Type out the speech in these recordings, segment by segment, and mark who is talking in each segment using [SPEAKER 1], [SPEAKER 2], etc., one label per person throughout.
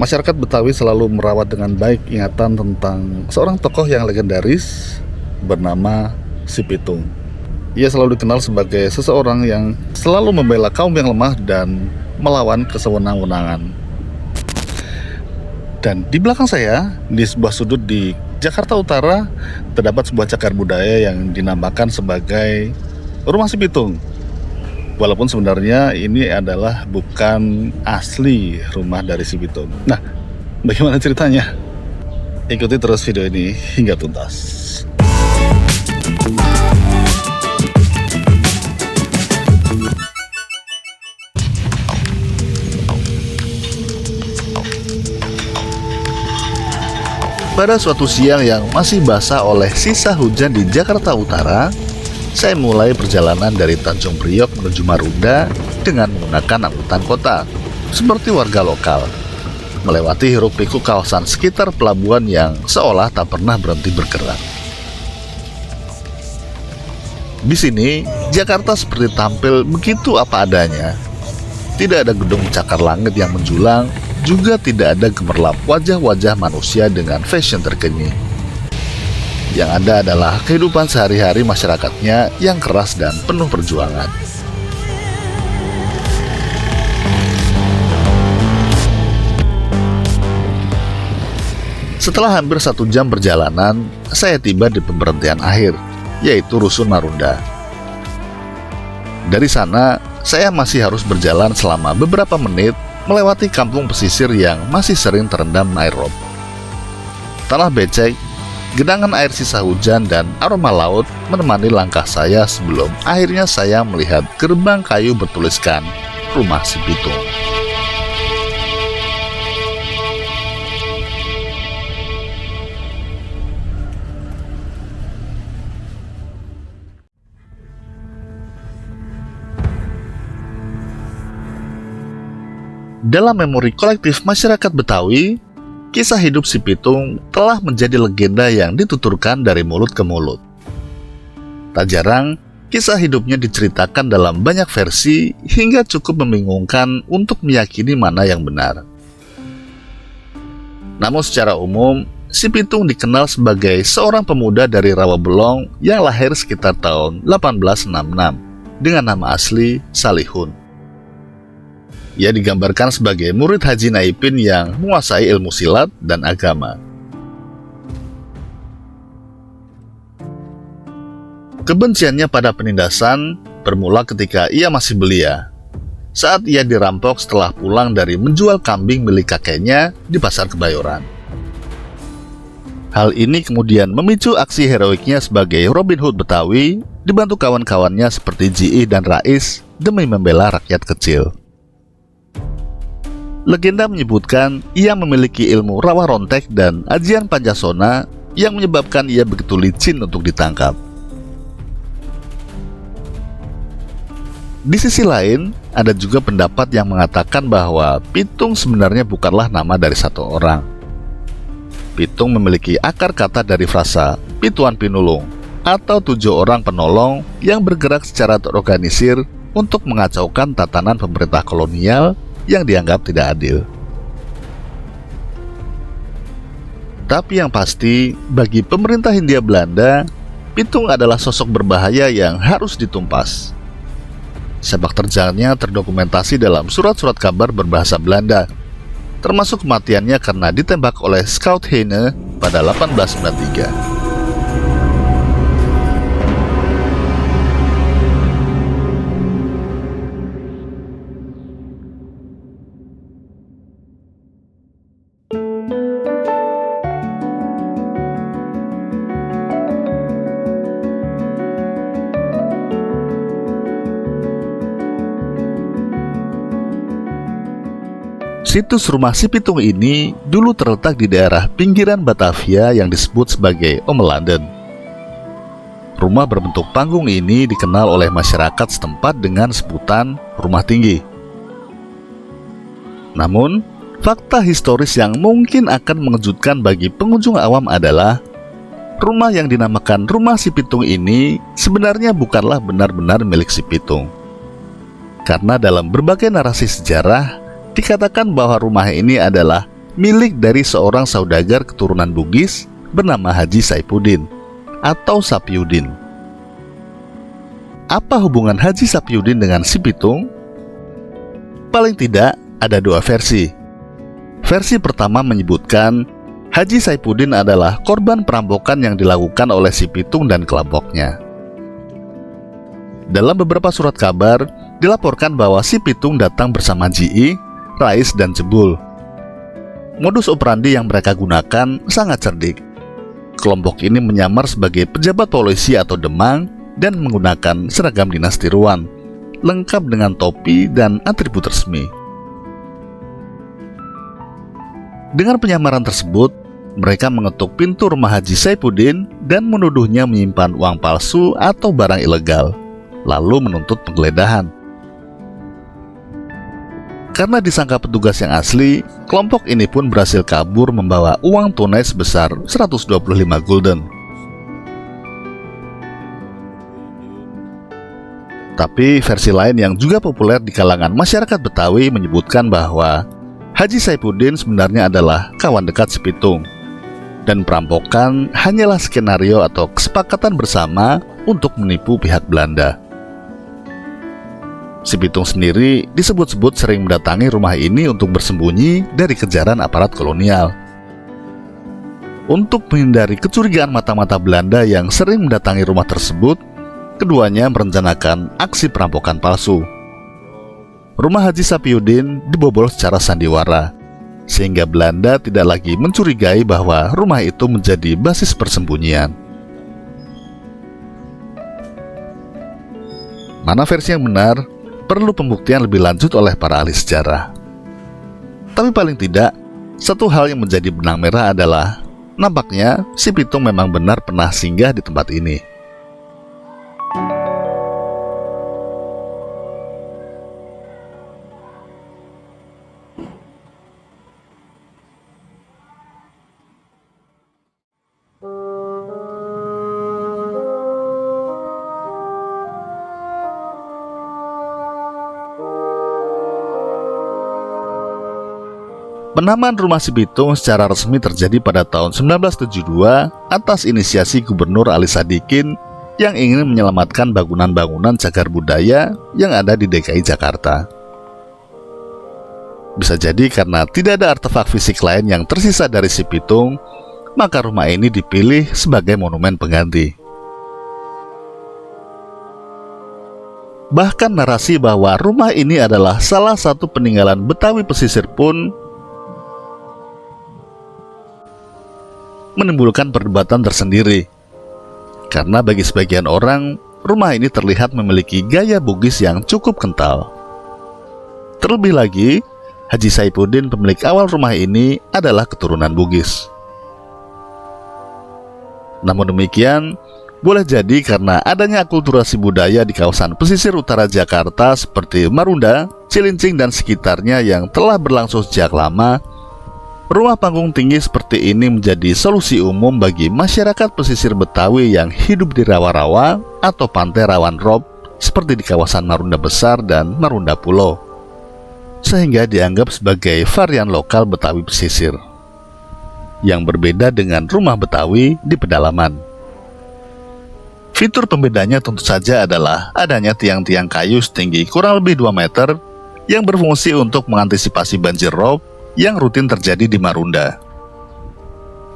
[SPEAKER 1] Masyarakat Betawi selalu merawat dengan baik ingatan tentang seorang tokoh yang legendaris bernama Si Pitung. Ia selalu dikenal sebagai seseorang yang selalu membela kaum yang lemah dan melawan kesewenang-wenangan. Dan di belakang saya, di sebuah sudut di Jakarta Utara, terdapat sebuah cagar budaya yang dinamakan sebagai Rumah Si Pitung. Walaupun sebenarnya ini adalah bukan asli rumah dari Si Pitung. Nah, bagaimana ceritanya? Ikuti terus video ini hingga tuntas. Pada suatu siang yang masih basah oleh sisa hujan di Jakarta Utara, saya mulai perjalanan dari Tanjung Priok menuju Marunda dengan menggunakan angkutan kota, seperti warga lokal, melewati hiruk-pikuk kawasan sekitar pelabuhan yang seolah tak pernah berhenti bergerak. Di sini, Jakarta seperti tampil begitu apa adanya. Tidak ada gedung cakar langit yang menjulang, juga tidak ada gemerlap wajah-wajah manusia dengan fashion terkini. Yang ada adalah kehidupan sehari-hari masyarakatnya yang keras dan penuh perjuangan. Setelah hampir 1 jam perjalanan, saya tiba di pemberhentian akhir, yaitu Rusun Marunda. Dari sana, saya masih harus berjalan selama beberapa menit melewati kampung pesisir yang masih sering terendam air rob. Tanah becek, genangan air sisa hujan dan aroma laut menemani langkah saya sebelum akhirnya saya melihat gerbang kayu bertuliskan Rumah Si Pitung. Dalam memori kolektif masyarakat Betawi, kisah hidup Si Pitung telah menjadi legenda yang dituturkan dari mulut ke mulut. Tak jarang, kisah hidupnya diceritakan dalam banyak versi hingga cukup membingungkan untuk meyakini mana yang benar. Namun secara umum, Si Pitung dikenal sebagai seorang pemuda dari Rawabelong yang lahir sekitar tahun 1866 dengan nama asli Salihun. Ia digambarkan sebagai murid Haji Naipin yang menguasai ilmu silat dan agama. Kebenciannya pada penindasan bermula ketika ia masih belia, saat ia dirampok setelah pulang dari menjual kambing milik kakeknya di Pasar Kebayoran. Hal ini kemudian memicu aksi heroiknya sebagai Robin Hood Betawi, dibantu kawan-kawannya seperti Ji dan Rais demi membela rakyat kecil. Legenda menyebutkan ia memiliki ilmu rawa rontek dan ajian Pancasona yang menyebabkan ia begitu licin untuk ditangkap. Di sisi lain, ada juga pendapat yang mengatakan bahwa Pitung sebenarnya bukanlah nama dari satu orang. Pitung memiliki akar kata dari frasa Pituan Pinulung atau 7 orang penolong yang bergerak secara terorganisir untuk mengacaukan tatanan pemerintah kolonial yang dianggap tidak adil. Tapi yang pasti, bagi pemerintah Hindia Belanda, Pitung adalah sosok berbahaya yang harus ditumpas. Sepak terjangnya terdokumentasi dalam surat-surat kabar berbahasa Belanda, termasuk kematiannya karena ditembak oleh Scout Heine pada 1893. Situs Rumah Si Pitung ini dulu terletak di daerah pinggiran Batavia yang disebut sebagai Omelanden. Rumah berbentuk panggung ini dikenal oleh masyarakat setempat dengan sebutan rumah tinggi. Namun, fakta historis yang mungkin akan mengejutkan bagi pengunjung awam adalah rumah yang dinamakan Rumah Si Pitung ini sebenarnya bukanlah benar-benar milik Si Pitung. Karena dalam berbagai narasi sejarah, dikatakan bahwa rumah ini adalah milik dari seorang saudagar keturunan Bugis bernama Haji Saipuddin atau Sapiuddin. Apa hubungan Haji Sapiuddin dengan si pitung? Paling tidak ada dua versi. Versi pertama menyebutkan Haji Saipuddin adalah korban perampokan yang dilakukan oleh si pitung dan kelompoknya. Dalam beberapa surat kabar, dilaporkan bahwa si pitung datang bersama Ji, Rais, dan Jebul. Modus operandi yang mereka gunakan sangat cerdik. Kelompok ini menyamar sebagai pejabat polisi atau demang dan menggunakan seragam dinas tiruan, lengkap dengan topi dan atribut resmi. Dengan penyamaran tersebut, mereka mengetuk pintu rumah Haji Saipuddin dan menuduhnya menyimpan uang palsu atau barang ilegal, lalu menuntut penggeledahan. Karena disangka petugas yang asli, kelompok ini pun berhasil kabur membawa uang tunai sebesar 125 gulden. Tapi versi lain yang juga populer di kalangan masyarakat Betawi menyebutkan bahwa Haji Saipuddin sebenarnya adalah kawan dekat si pitung, dan perampokan hanyalah skenario atau kesepakatan bersama untuk menipu pihak Belanda. Si pitung sendiri disebut-sebut sering mendatangi rumah ini untuk bersembunyi dari kejaran aparat kolonial. Untuk menghindari kecurigaan mata-mata Belanda yang sering mendatangi rumah tersebut, keduanya merencanakan aksi perampokan palsu. Rumah Haji Sapiuddin dibobol secara sandiwara, sehingga Belanda tidak lagi mencurigai bahwa rumah itu menjadi basis persembunyian. Mana versi yang benar? Perlu pembuktian lebih lanjut oleh para ahli sejarah. Tapi paling tidak, satu hal yang menjadi benang merah adalah nampaknya si pitung memang benar pernah singgah di tempat ini. Penamaan rumah si pitung secara resmi terjadi pada tahun 1972 atas inisiasi Gubernur Ali Sadikin yang ingin menyelamatkan bangunan-bangunan cagar budaya yang ada di DKI Jakarta. Bisa jadi karena tidak ada artefak fisik lain yang tersisa dari si pitung, maka rumah ini dipilih sebagai monumen pengganti. Bahkan narasi bahwa rumah ini adalah salah satu peninggalan Betawi pesisir pun menimbulkan perdebatan tersendiri. Karena bagi sebagian orang, rumah ini terlihat memiliki gaya Bugis yang cukup kental. Terlebih lagi, Haji Saipuddin pemilik awal rumah ini adalah keturunan Bugis. Namun demikian, boleh jadi karena adanya akulturasi budaya di kawasan pesisir utara Jakarta seperti Marunda, Cilincing, dan sekitarnya yang telah berlangsung sejak lama, rumah panggung tinggi seperti ini menjadi solusi umum bagi masyarakat pesisir Betawi yang hidup di rawa-rawa atau pantai rawan rob seperti di kawasan Marunda Besar dan Marunda Pulau, sehingga dianggap sebagai varian lokal Betawi pesisir yang berbeda dengan rumah Betawi di pedalaman. Fitur pembedanya tentu saja adalah adanya tiang-tiang kayu setinggi kurang lebih 2 meter yang berfungsi untuk mengantisipasi banjir rob yang rutin terjadi di Marunda.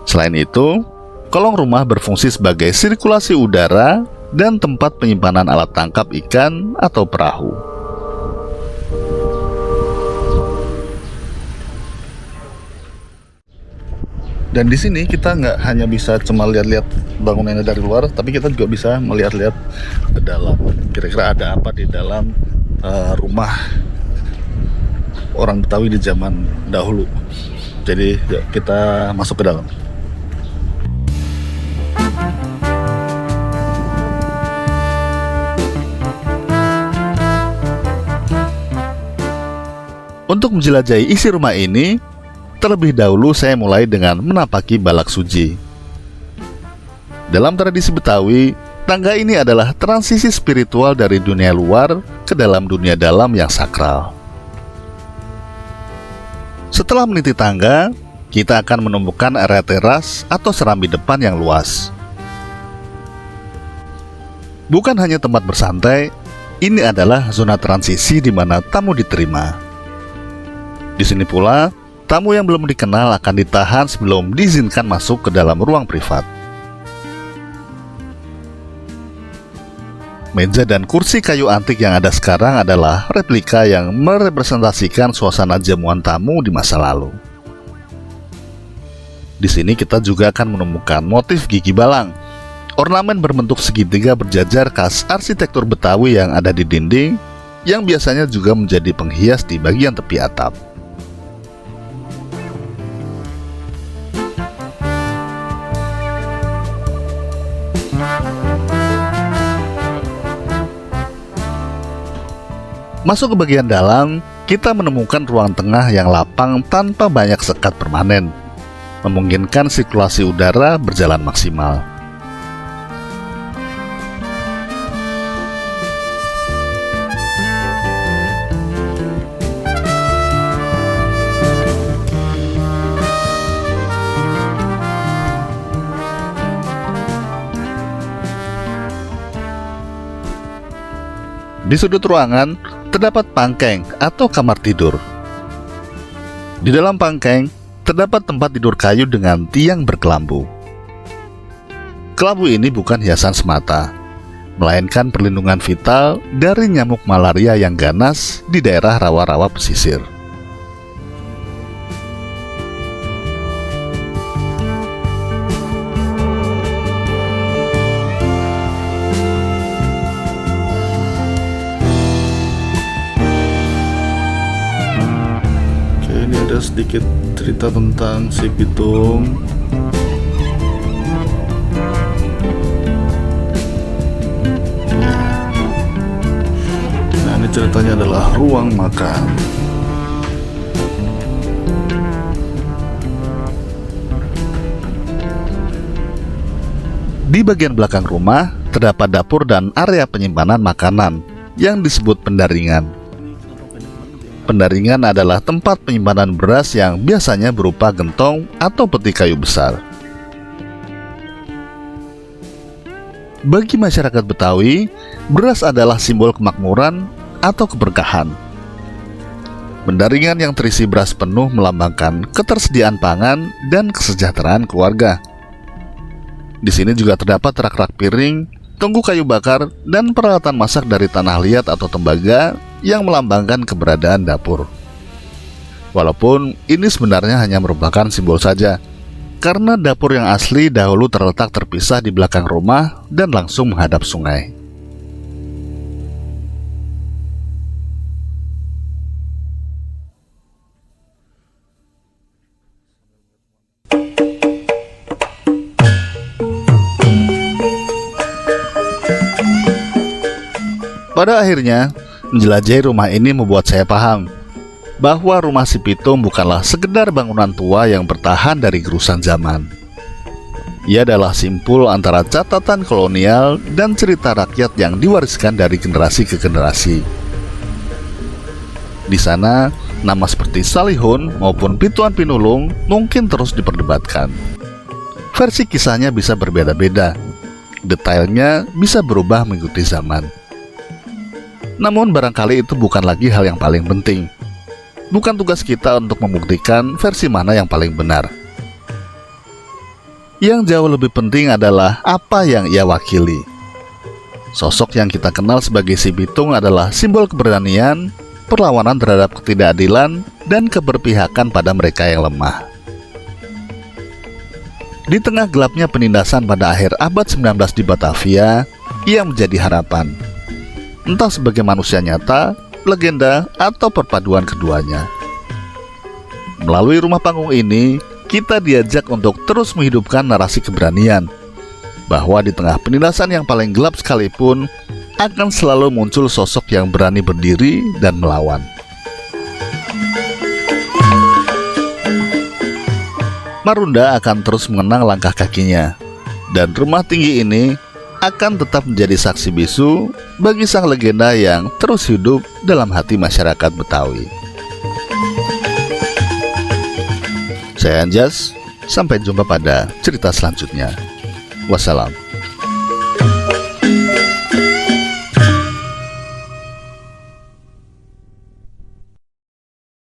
[SPEAKER 1] Selain itu, kolong rumah berfungsi sebagai sirkulasi udara dan tempat penyimpanan alat tangkap ikan atau perahu. Dan di sini kita nggak hanya bisa cuma lihat-lihat bangunannya dari luar, tapi kita juga bisa melihat-lihat ke dalam. Kira-kira ada apa di dalam rumah orang Betawi di zaman dahulu. Jadi yuk kita masuk ke dalam. Untuk menjelajahi isi rumah ini, terlebih dahulu saya mulai dengan menapaki balak suji. Dalam tradisi Betawi, tangga ini adalah transisi spiritual dari dunia luar ke dalam dunia dalam yang sakral. Setelah meniti tangga, kita akan menemukan area teras atau serambi depan yang luas. Bukan hanya tempat bersantai, ini adalah zona transisi di mana tamu diterima. Di sini pula, tamu yang belum dikenal akan ditahan sebelum diizinkan masuk ke dalam ruang privat. Meja dan kursi kayu antik yang ada sekarang adalah replika yang merepresentasikan suasana jamuan tamu di masa lalu. Di sini kita juga akan menemukan motif gigi balang, ornamen berbentuk segitiga berjajar khas arsitektur Betawi yang ada di dinding, yang biasanya juga menjadi penghias di bagian tepi atap. Masuk ke bagian dalam, kita menemukan ruang tengah yang lapang tanpa banyak sekat permanen, memungkinkan sirkulasi udara berjalan maksimal. Di sudut ruangan, terdapat pangkeng atau kamar tidur. Di dalam pangkeng, terdapat tempat tidur kayu dengan tiang berkelambu. Kelambu ini bukan hiasan semata, melainkan perlindungan vital dari nyamuk malaria yang ganas di daerah rawa-rawa pesisir. Ini ada sedikit cerita tentang si pitung. Nah, ini ceritanya adalah ruang makan. Di bagian belakang rumah terdapat dapur dan area penyimpanan makanan yang disebut pendaringan. Pendaringan adalah tempat penyimpanan beras yang biasanya berupa gentong atau peti kayu besar. Bagi masyarakat Betawi, beras adalah simbol kemakmuran atau keberkahan. Pendaringan yang terisi beras penuh melambangkan ketersediaan pangan dan kesejahteraan keluarga. Di sini juga terdapat rak-rak piring, tungku kayu bakar, dan peralatan masak dari tanah liat atau tembaga yang melambangkan keberadaan dapur. Walaupun ini sebenarnya hanya merupakan simbol saja, karena dapur yang asli dahulu terletak terpisah di belakang rumah dan langsung menghadap sungai. Pada akhirnya, menjelajahi rumah ini membuat saya paham bahwa rumah si pitung bukanlah sekedar bangunan tua yang bertahan dari gerusan zaman. Ia adalah simpul antara catatan kolonial dan cerita rakyat yang diwariskan dari generasi ke generasi. Di sana, nama seperti Salihun maupun Pituan Pinulung mungkin terus diperdebatkan. Versi kisahnya bisa berbeda-beda, detailnya bisa berubah mengikuti zaman. Namun barangkali itu bukan lagi hal yang paling penting. Bukan tugas kita untuk membuktikan versi mana yang paling benar. Yang jauh lebih penting adalah apa yang ia wakili. Sosok yang kita kenal sebagai si pitung adalah simbol keberanian, perlawanan terhadap ketidakadilan, dan keberpihakan pada mereka yang lemah. Di tengah gelapnya penindasan pada akhir abad 19 di Batavia, ia menjadi harapan. Entah sebagai manusia nyata, legenda, atau perpaduan keduanya. Melalui rumah panggung ini, kita diajak untuk terus menghidupkan narasi keberanian, bahwa di tengah penindasan yang paling gelap sekalipun, akan selalu muncul sosok yang berani berdiri dan melawan. Marunda akan terus mengenang langkah kakinya, dan rumah tinggi ini akan tetap menjadi saksi bisu bagi sang legenda yang terus hidup dalam hati masyarakat Betawi. Saya Anjas, sampai jumpa pada cerita selanjutnya. Wassalam.